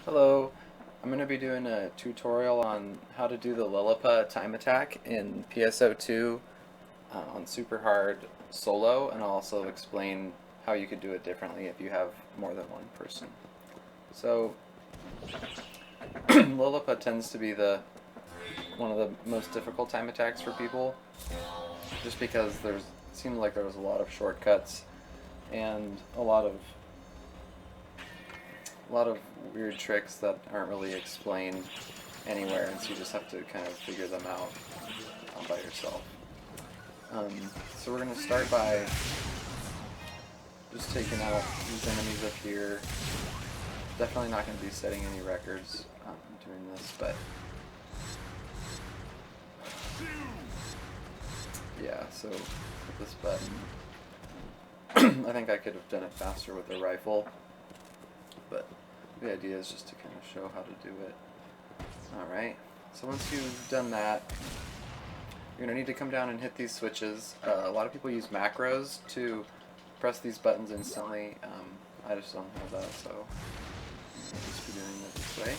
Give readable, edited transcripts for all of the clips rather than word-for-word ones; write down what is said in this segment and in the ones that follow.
Hello, I'm going to be doing a tutorial on how to do the Lillipa time attack in PSO2 on super hard solo, and I'll also explain how you could do it differently if you have more than one person. So Lillipa tends to be one of the most difficult time attacks for people, just because it seemed like there was a lot of shortcuts and a lot of weird tricks that aren't really explained anywhere, and so you just have to kind of figure them out by yourself. So we're going to start by just taking out these enemies up here. Definitely not going to be setting any records doing this, but yeah, so with this button, I think I could have done it faster with the rifle, but the idea is just to kind of show how to do it. Alright, so once you've done that, you're going to need to come down and hit these switches. A lot of people use macros to press these buttons instantly. I just don't have that, so I'll just be doing it this way.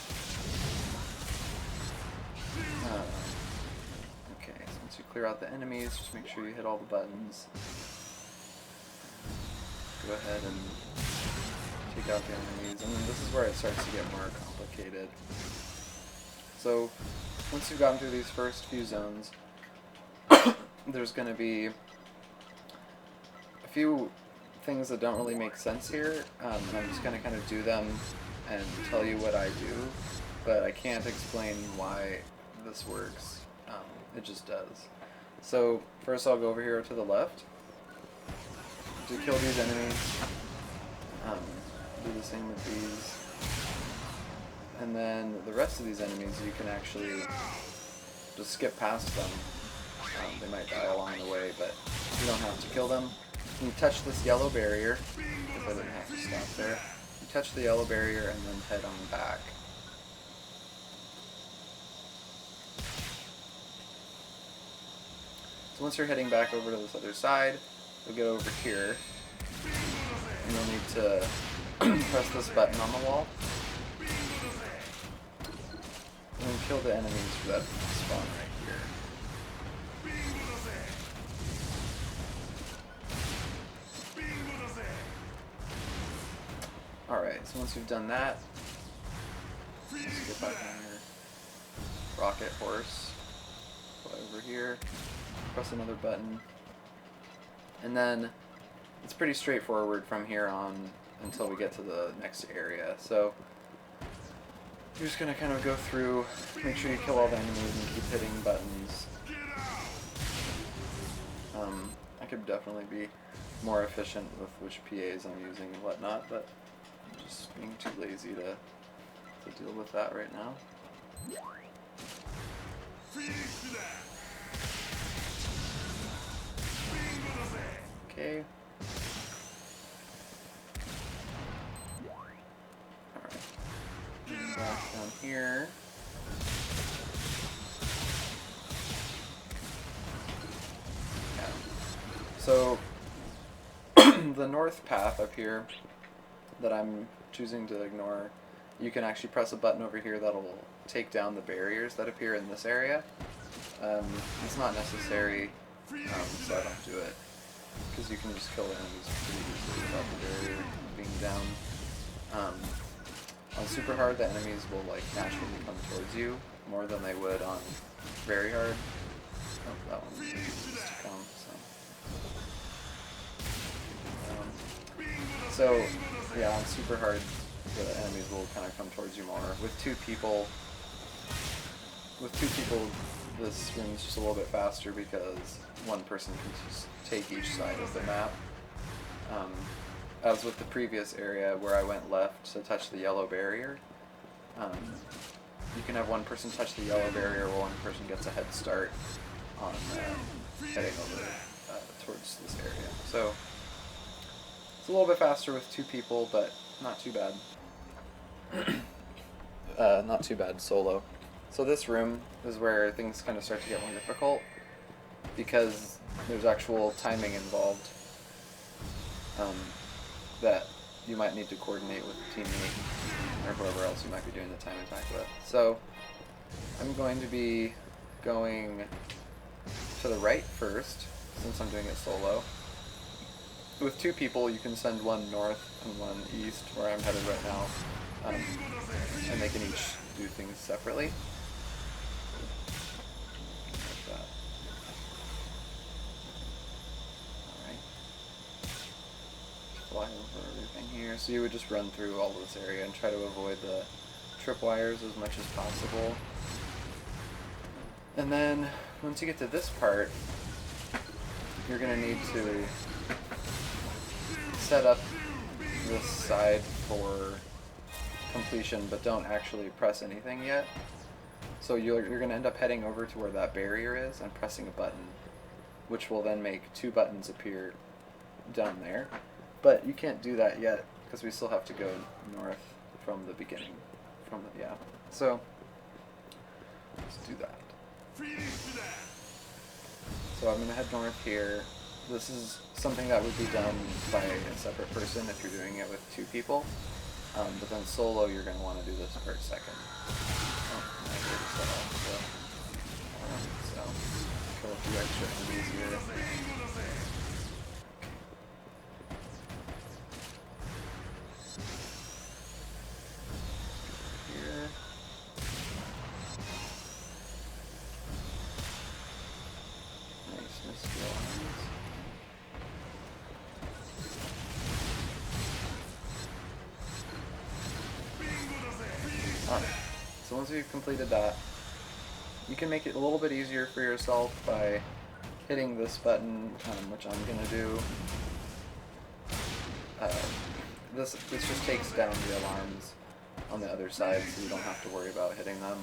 Okay, so once you clear out the enemies, just make sure you hit all the buttons. Go ahead and take out the enemies, and then this is where it starts to get more complicated. So once you've gotten through these first few zones, there's going to be a few things that don't really make sense here. I'm just going to kind of do them and tell you what I do, but I can't explain why this works. It just does. So first I'll go over here to the left to kill these enemies. Do the same with these. And then the rest of these enemies you can actually just skip past them. They might die along the way, but you don't have to kill them. You touch this yellow barrier, if I didn't have to stop there. You touch the yellow barrier and then head on back. So once you're heading back over to this other side, you'll get over here, and you'll need to press this button on the wall, and then kill the enemies for that spawn right here. Alright, so once you've done that, let's get back on your rocket horse, go over here, press another button, and then it's pretty straightforward from here on until we get to the next area. So you're just going to kind of go through, make sure you kill all the enemies and keep hitting buttons. I could definitely be more efficient with which PAs I'm using and whatnot, but I'm just being too lazy to deal with that right now. Okay. Alright. Back down here. Yeah. So the north path up here that I'm choosing to ignore, you can actually press a button over here that'll take down the barriers that appear in this area. It's not necessary, so I don't do it, because you can just kill the enemies pretty easily without the barrier being down. On super hard, the enemies will like naturally come towards you more than they would on very hard. Oh, that one needs to come. So yeah, on super hard, the enemies will kind of come towards you more. With two people, this room's just a little bit faster because one person can just take each side of the map. As with the previous area where I went left to touch the yellow barrier, you can have one person touch the yellow barrier while one person gets a head start on heading over towards this area. So it's a little bit faster with two people, but not too bad. Not too bad solo. So this room is where things kind of start to get more difficult because there's actual timing involved that you might need to coordinate with a teammate. or whoever else you might be doing the time attack with. So I'm going to be going to the right first, since I'm doing it solo. With 2 people, you can send one north and one east, where I'm headed right now, and they can each do things separately. Like that. Alright. Fly over everything here. So you would just run through all this area and try to avoid the tripwires as much as possible. And then, once you get to this part, you're going to need to set up this side for completion, but don't actually press anything yet. So you're going to end up heading over to where that barrier is and pressing a button, which will then make 2 buttons appear down there. But you can't do that yet because we still have to go north from the beginning. So let's do that. So I'm going to head north here. This is something that would be done by a separate person if you're doing it with 2 people. But then solo, you're going to want to do this part second. Oh, I already set off, so kill a few extra enemies here. Here. Nice, misty lines. Alright, so once you've completed that, you can make it a little bit easier for yourself by hitting this button, which I'm going to do. This just takes down the alarms on the other side, so you don't have to worry about hitting them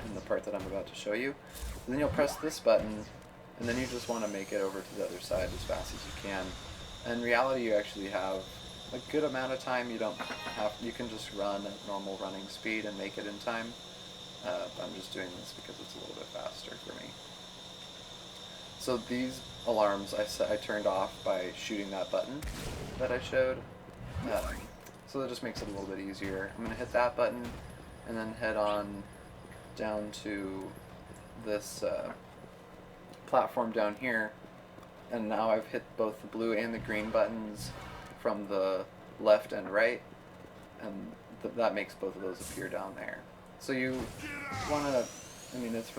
in the part that I'm about to show you. And then you'll press this button, and then you just want to make it over to the other side as fast as you can. And in reality, you actually have a good amount of time. You can just run at normal running speed and make it in time. But I'm just doing this because it's a little bit faster for me. So these alarms I turned off by shooting that button that I showed. So that just makes it a little bit easier. I'm going to hit that button and then head on down to this platform down here. And now I've hit both the blue and the green buttons from the left and right, and that makes both of those appear down there. So you want to, it's a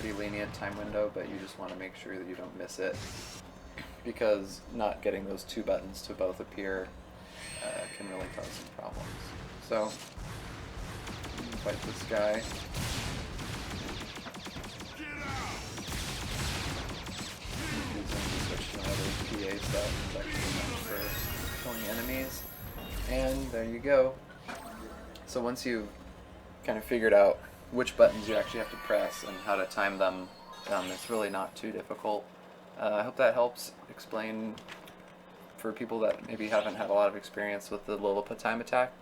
pretty lenient time window, but you just want to make sure that you don't miss it, because not getting those 2 buttons to both appear can really cause some problems. So, fight this guy. Switch to another PA stuff. It's actually meant for killing enemies. And there you go. So once you've kind of figured out which buttons you actually have to press and how to time them, it's really not too difficult. I hope that helps explain for people that maybe haven't had a lot of experience with the Lillipa time attack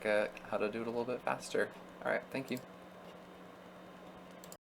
how to do it a little bit faster. Alright, thank you.